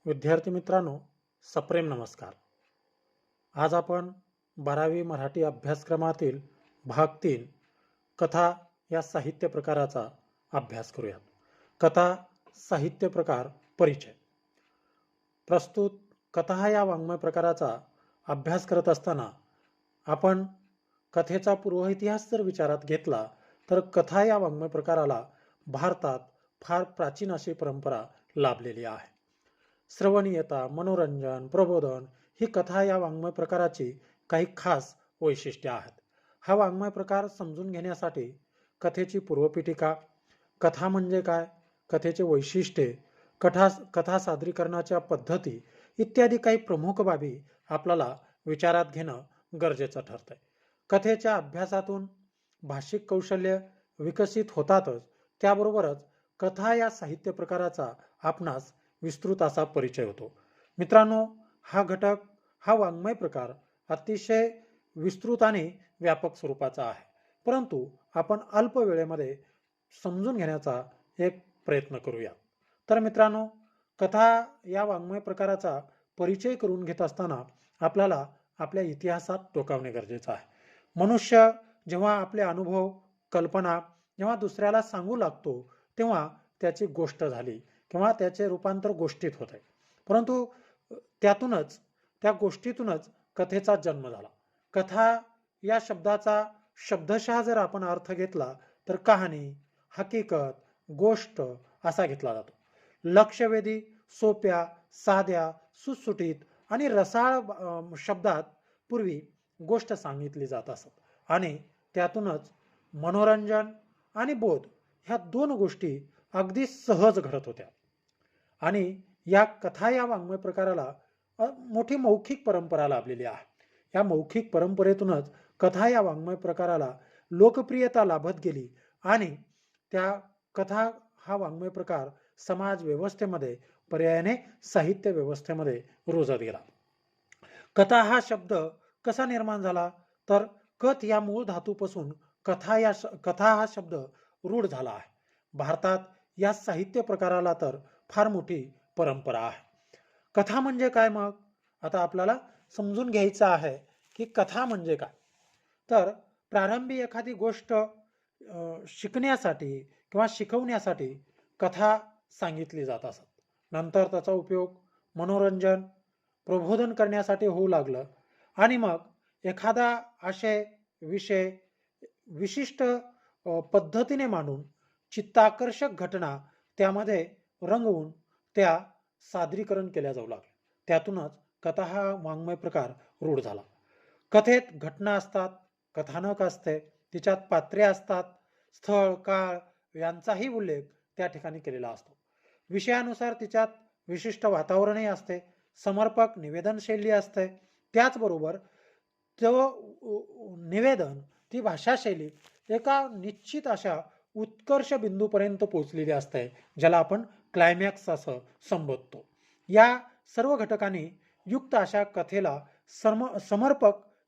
विद्यार्थी मित्रांनो, सप्रेम नमस्कार. आज आपण 12वी मराठी अभ्यासक्रमातील भाग 3 कथा या साहित्य प्रकाराचा अभ्यास करूयात. कथा साहित्य प्रकार परिचय. प्रस्तुत कथा या वाङ्मय प्रकाराचा अभ्यास करत असताना आपण कथेचा पूर्वइतिहास जर विचारात घेतला तर कथा या वाङ्मय प्रकाराला भारतात फार प्राचीन अशी परंपरा लाभलेली आहे. श्रवणीयता, मनोरंजन, प्रबोधन ही कथा या वाङ्मय प्रकाराची काही खास वैशिष्ट्ये आहेत. हा वाङ्मय प्रकार समजून घेण्यासाठी कथेची पूर्वपीठिका, कथा म्हणजे काय, कथेचे वैशिष्ट्ये, कथा सादरीकरणाच्या पद्धती इत्यादी काही प्रमुख बाबी आपल्याला विचारात घेणं गरजेचं ठरतंय. कथेच्या अभ्यासातून भाषिक कौशल्य विकसित होतातच, त्याबरोबरच कथा या साहित्य प्रकाराचा आपणास विस्तृत असा परिचय होतो. मित्रांनो, हा वाङ्मय प्रकार अतिशय विस्तृत आणि व्यापक स्वरूपाचा आहे, परंतु आपण अल्प वेळेमध्ये समजून घेण्याचा एक प्रयत्न करूया. तर मित्रांनो, कथा या वाङ्मय प्रकाराचा परिचय करून घेत असताना आपल्याला आपल्या इतिहासात डोकावणे गरजेचं आहे. मनुष्य जेव्हा आपले अनुभव, कल्पना जेव्हा दुसऱ्याला सांगू लागतो तेव्हा त्याची गोष्ट झाली किंवा त्याचे रूपांतर गोष्टीत होते, परंतु त्या गोष्टीतूनच कथेचा जन्म झाला. कथा या शब्दाचा शब्दशः जर आपण अर्थ घेतला तर कहाणी, हकीकत, गोष्ट असा घेतला जातो. लक्षवेधी, सोप्या, साध्या, सुटसुटीत आणि रसाळ शब्दात पूर्वी गोष्ट सांगितली जात असत आणि त्यातूनच मनोरंजन आणि बोध ह्या दोन गोष्टी अगदी सहज घडत होत्या. आणि या कथा या वाङ्मय प्रकाराला मोठी मौखिक परंपरा लाभलेली आहे. या मौखिक परंपरेतूनच कथा या वाङ्मय प्रकाराला लोकप्रियता लाभत गेली आणि त्या कथा हा वाङ्मय प्रकार समाज व्यवस्थेमध्ये, पर्यायाने साहित्य व्यवस्थेमध्ये रुजत गेला. कथा हा शब्द कसा निर्माण झाला तर कथ या मूळ धातूपासून कथा हा शब्द रूढ झाला आहे. भारतात या साहित्य प्रकाराला तर फार मोठी परंपरा आहे. कथा म्हणजे काय मग? आता आपल्याला समजून घ्यायचं आहे की कथा म्हणजे काय. तर प्रारंभी एखादी गोष्ट शिकण्यासाठी किंवा शिकवण्यासाठी कथा सांगितली जात असत. नंतर त्याचा उपयोग मनोरंजन, प्रबोधन करण्यासाठी होऊ लागलं आणि मग एखादा आशय, विषय विशिष्ट पद्धतीने मांडून चित्ताकर्षक घटना त्यामध्ये रंगवून त्या सादरीकरण केल्या जाऊ लागल्या. त्यातूनच कथा हा वाङ्मय प्रकार रूढ झाला. कथेत घटना असतात, कथानक असते, तिच्यात पात्रे असतात, स्थळ, काळ यांचाही उल्लेख त्या ठिकाणी केलेला असतो. विषयानुसार तिच्यात विशिष्ट वातावरणही असते, समर्पक निवेदन शैली असते. त्याचबरोबर निवेदन, ती भाषा शैली एका निश्चित अशा उत्कर्ष बिंदूपर्यंत पोहोचलेली असते, ज्याला आपण क्लायमॅक्स असं संबोधतो. या सर्व घटकांनी युक्त अशा कथेला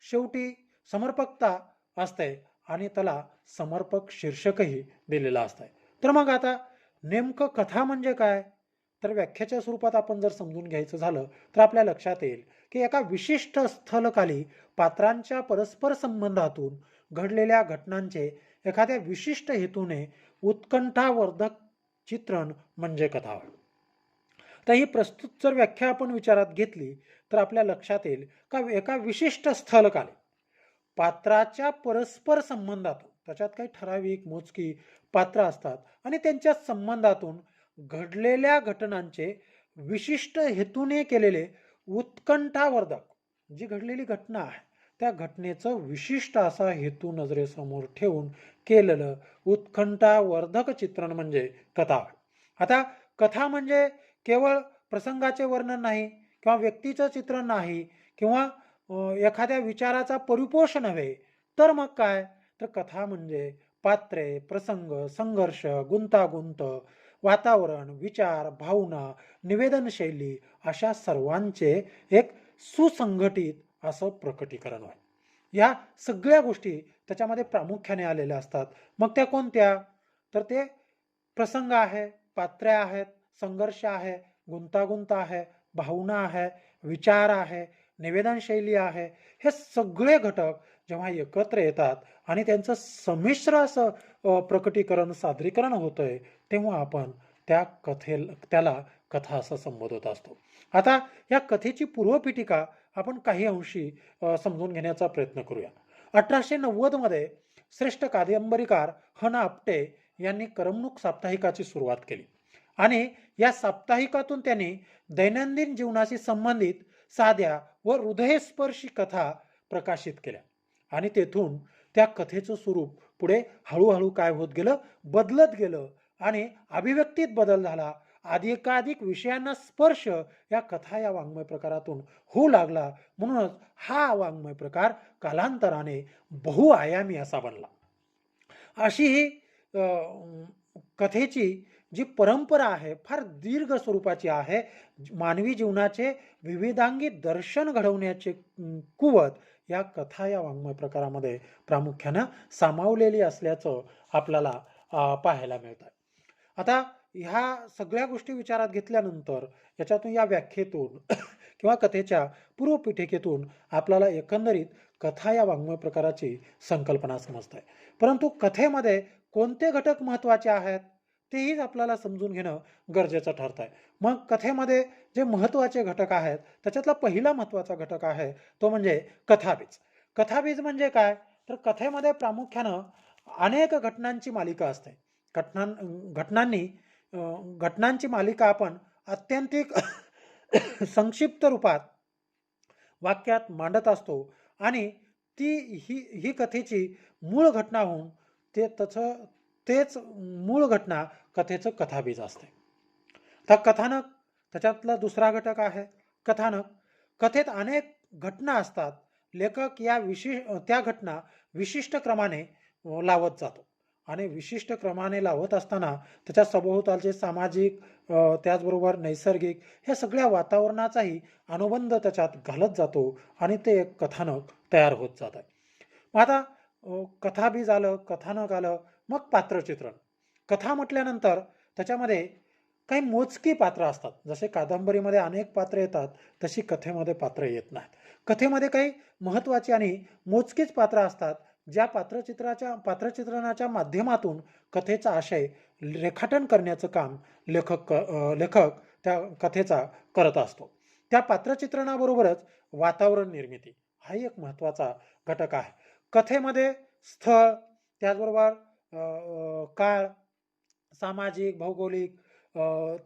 शेवटी समर्पकता असते आणि त्याला समर्पक शीर्षकही दिलेलं असतं. तर मग आता नेमकं कथा म्हणजे काय? तर व्याख्याच्या स्वरूपात आपण जर समजून घ्यायचं झालं तर आपल्या लक्षात येईल की एका विशिष्ट स्थलकाली पात्रांच्या परस्पर संबंधातून घडलेल्या घटनांचे एखाद्या विशिष्ट हेतूने उत्कंठावर्धक चित्रण म्हणजे कथा होय. तर ही प्रस्तुत जर व्याख्या आपण विचारात घेतली तर आपल्या लक्षात येईल का एका विशिष्ट स्थलकाली पात्राच्या परस्पर संबंधातून, त्याच्यात काही ठराविक मोजकी पात्र असतात आणि त्यांच्या संबंधातून घडलेल्या घटनांचे विशिष्ट हेतूने केलेले उत्कंठावर्धक, जी घडलेली घटना आहे त्या घटनेचं विशिष्ट असा हेतू नजरेसमोर ठेवून केलेलं उत्कंठावर्धक चित्रण म्हणजे कथा. आता कथा म्हणजे केवळ प्रसंगाचे वर्णन नाही किंवा व्यक्तीचं चित्रण नाही किंवा एखाद्या विचाराचा परिपोष नव्हे, तर मग काय? तर कथा म्हणजे पात्रे, प्रसंग, संघर्ष, गुंतागुंत, वातावरण, विचार, भावना, निवेदन शैली अशा सर्वांचे एक सुसंघटित असं प्रकटीकरण आहे. या सगळ्या गोष्टी त्याच्यामध्ये प्रामुख्याने आलेल्या असतात. मग त्या कोणत्या? तर ते प्रसंग आहे, पात्रे आहेत, संघर्ष आहे, गुंतागुंत आहे, भावना आहे, विचार आहे, निवेदन शैली आहे, हे सगळे घटक जेव्हा एकत्र येतात आणि त्यांचं संमिश्र असं प्रकटीकरण, सादरीकरण होतंय, तेव्हा आपण त्याला कथा असं संबोधत असतो. आता या कथेची पूर्वपीठिका आपण काही अंशी समजून घेण्याचा प्रयत्न करूया. 1890 मध्ये श्रेष्ठ कादंबरीकार ह. ना. आपटे यांनी करमणूक साप्ताहिकाची सुरुवात केली आणि या साप्ताहिकातून त्यांनी दैनंदिन जीवनाशी संबंधित साध्या व हृदयस्पर्शी कथा प्रकाशित केल्या आणि तेथून त्या कथेचं स्वरूप पुढे हळूहळू काय होत गेलं, बदलत गेलं आणि अभिव्यक्तीत बदल झाला. अधिकाधिक विषयांना स्पर्श या कथा या वाङ्मय प्रकारातून होऊ लागला. म्हणूनच हा वाङ्मय प्रकार कालांतराने बहुआयामी असा बनला. अशी ही कथेची जी परंपरा आहे फार दीर्घ स्वरूपाची आहे. मानवी जीवनाचे विविधांगी दर्शन घडवण्याचे कुवत या कथा या वाङ्मय प्रकारामध्ये प्रामुख्यानं सामावलेली असल्याचं आपल्याला पाहायला मिळतं. आता ह्या सगळ्या गोष्टी विचारात घेतल्यानंतर याच्यातून या व्याख्येतून किंवा कथेच्या पूर्वपीठिकेतून आपल्याला एकंदरीत कथा या वाङ्मय प्रकाराची संकल्पना समजते. परंतु कथेमध्ये कोणते घटक महत्त्वाचे आहेत तेही आपल्याला समजून घेणं गरजेचं ठरत आहे. मग कथेमध्ये जे महत्त्वाचे घटक आहेत त्याच्यातला पहिला महत्त्वाचा घटक आहे तो म्हणजे कथाबीज. कथाबीज म्हणजे काय, तर कथेमध्ये प्रामुख्यानं अनेक घटनांची मालिका असते. घटनांची मालिका आपण अत्यंतिक संक्षिप्त रूपात वाक्यात मांडत असतो आणि ही कथेची मूळ घटना होऊन तेच मूळ घटना कथेचं कथाबीज असते. तर कथानक त्याच्यातला दुसरा घटक आहे कथानक. कथेत अनेक घटना असतात. लेखक त्या घटना विशिष्ट क्रमाने लावत जातो आणि विशिष्ट क्रमाने लावत असताना त्याच्या सभोवतालचे सामाजिक त्याचबरोबर नैसर्गिक ह्या सगळ्या वातावरणाचाही अनुबंध त्याच्यात घालत जातो आणि ते एक कथानक तयार होत जात आहे. मग आता कथाबीज आलं, कथानक आलं, मग पात्रचित्रण. कथा म्हटल्यानंतर त्याच्यामध्ये काही मोजकी पात्र असतात. जसे कादंबरीमध्ये अनेक पात्र येतात तशी कथेमध्ये पात्र येत नाहीत. कथेमध्ये काही महत्त्वाची आणि मोजकीच पात्र असतात ज्या पात्रचित्रणाच्या माध्यमातून कथेचा आशय रेखाटन करण्याचं काम लेखक त्या कथेचा करत असतो. त्या पात्रचित्रणाबरोबरच वातावरण निर्मिती हाही एक महत्त्वाचा घटक आहे. कथेमध्ये स्थळ, त्याचबरोबर काळ, सामाजिक, भौगोलिक,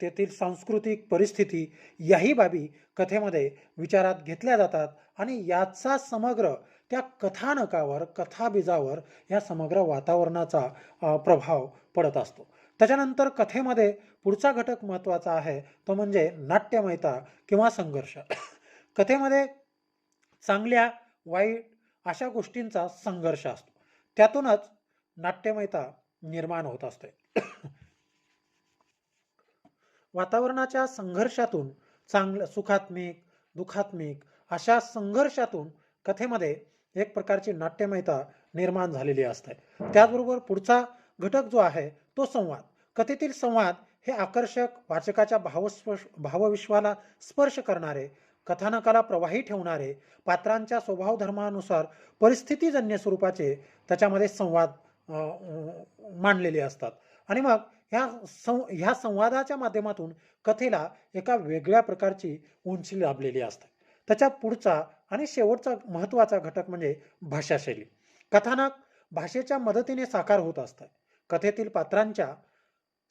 तेथील सांस्कृतिक परिस्थिती याही बाबी कथेमध्ये विचारात घेतल्या जातात आणि याचा समग्र त्या कथानकावर, कथाबीजावर या समग्र वातावरणाचा प्रभाव पडत असतो. त्याच्यानंतर कथेमध्ये पुढचा घटक महत्त्वाचा आहे तो म्हणजे नाट्यमयता किंवा संघर्ष. कथेमध्ये चांगल्या वाईट अशा गोष्टींचा संघर्ष असतो. त्यातूनच नाट्यमयता निर्माण होत असते. वातावरणाच्या संघर्षातून सुखात्मिक, दुःखात्मिक अशा संघर्षातून कथेमध्ये एक प्रकारची नाट्यमयता निर्माण झालेली असते. त्याचबरोबर पुढचा घटक जो आहे तो संवाद. कथेतील संवाद हे आकर्षक, वाचकाच्या भावविश्वाला स्पर्श करणारे, कथानकाला प्रवाही ठेवणारे, पात्रांच्या स्वभाव धर्मानुसार परिस्थितीजन्य स्वरूपाचे त्याच्यामध्ये संवाद मांडलेले असतात आणि मग ह्या संवादाच्या माध्यमातून कथेला एका वेगळ्या प्रकारची उंची लाभलेली असते. त्याच्या पुढचा आणि शेवटचा महत्त्वाचा घटक म्हणजे भाषाशैली. कथानक भाषेच्या मदतीने साकार होत असतं. कथेतील पात्रांच्या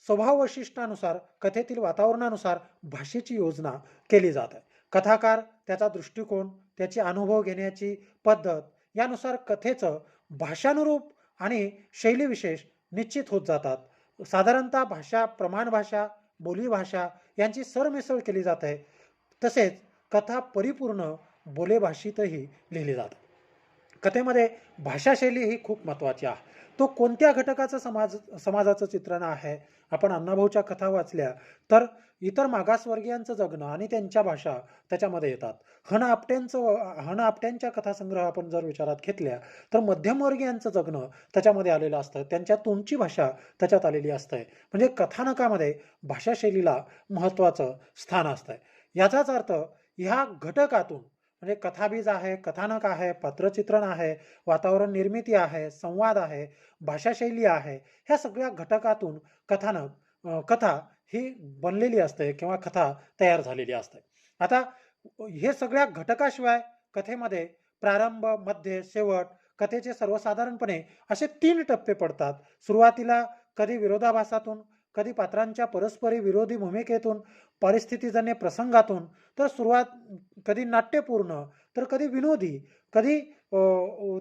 स्वभाव वैशिष्ट्यानुसार, कथेतील वातावरणानुसार भाषेची योजना केली जाते. कथाकार त्याचा दृष्टिकोन, त्याचे अनुभव घेण्याची पद्धत यानुसार कथेचं भाषानुरूप आणि शैलीविशेष निश्चित होत जातात. साधारणतः भाषा, प्रमाण भाषा, बोलीभाषा यांची सरमिसळ केली जाते. तसेच कथा परिपूर्ण बोलेभाषेतही लिहिली जाते. कथेमध्ये भाषाशैली ही खूप महत्त्वाची आहे. तो कोणत्या घटकाचं समाजाचं चित्रण आहे. आपण अण्णाभाऊच्या कथा वाचल्या तर इतर मागासवर्गीयांचं जगणं आणि त्यांच्या भाषा त्याच्यामध्ये येतात. ह. ना. आपट्यांच्या कथासंग्रह आपण जर विचारात घेतल्या तर मध्यमवर्गीयांचं जगणं त्याच्यामध्ये आलेलं असतं. त्यांच्या तोंडची भाषा त्याच्यात आलेली असते. म्हणजे कथानकामध्ये भाषाशैलीला महत्त्वाचं स्थान असतं. याचाच अर्थ ह्या घटकातून म्हणजे कथाबीज आहे, कथानक आहे, पात्रचित्रण आहे, वातावरण निर्मिती आहे, संवाद आहे, भाषाशैली आहे. ह्या सगळ्या घटकातून कथा ही बनलेली असते किंवा कथा तयार झालेली असते. आता हे सगळ्या घटकाशिवाय कथेमध्ये प्रारंभ, मध्य, शेवट कथेचे सर्वसाधारणपणे असे 3 टप्पे पडतात. सुरुवातीला कधी विरोधाभासातून, कधी पात्रांच्या परस्परी विरोधी भूमिकेतून, परिस्थितीजन्य प्रसंगातून, तर सुरुवात कधी नाट्यपूर्ण, तर कधी विनोदी, कधी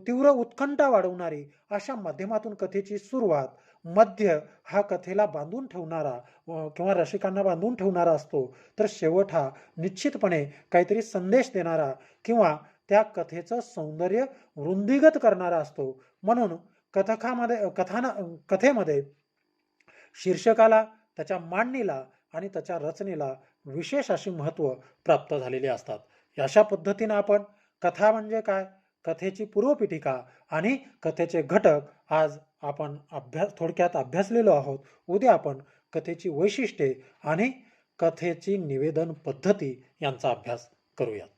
तीव्र उत्कंठा वाढवणारी अशा माध्यमातून कथेची सुरुवात, मध्य हा कथेला बांधून ठेवणारा किंवा रसिकांना बांधून ठेवणारा असतो. तर शेवट हा निश्चितपणे काहीतरी संदेश देणारा किंवा त्या कथेचं सौंदर्य वृद्धिंगत करणारा असतो. म्हणून कथेमध्ये शीर्षकाला, त्याच्या मांडणीला आणि त्याच्या रचनेला विशेष अशी महत्त्व प्राप्त झालेली असतात. अशा पद्धतीनं आपण कथा म्हणजे काय, कथेची पूर्वपीठिका आणि कथेचे घटक आज आपण थोडक्यात अभ्यासलेलो आहोत. उद्या आपण कथेची वैशिष्ट्ये आणि कथेची निवेदन पद्धती यांचा अभ्यास करूयात.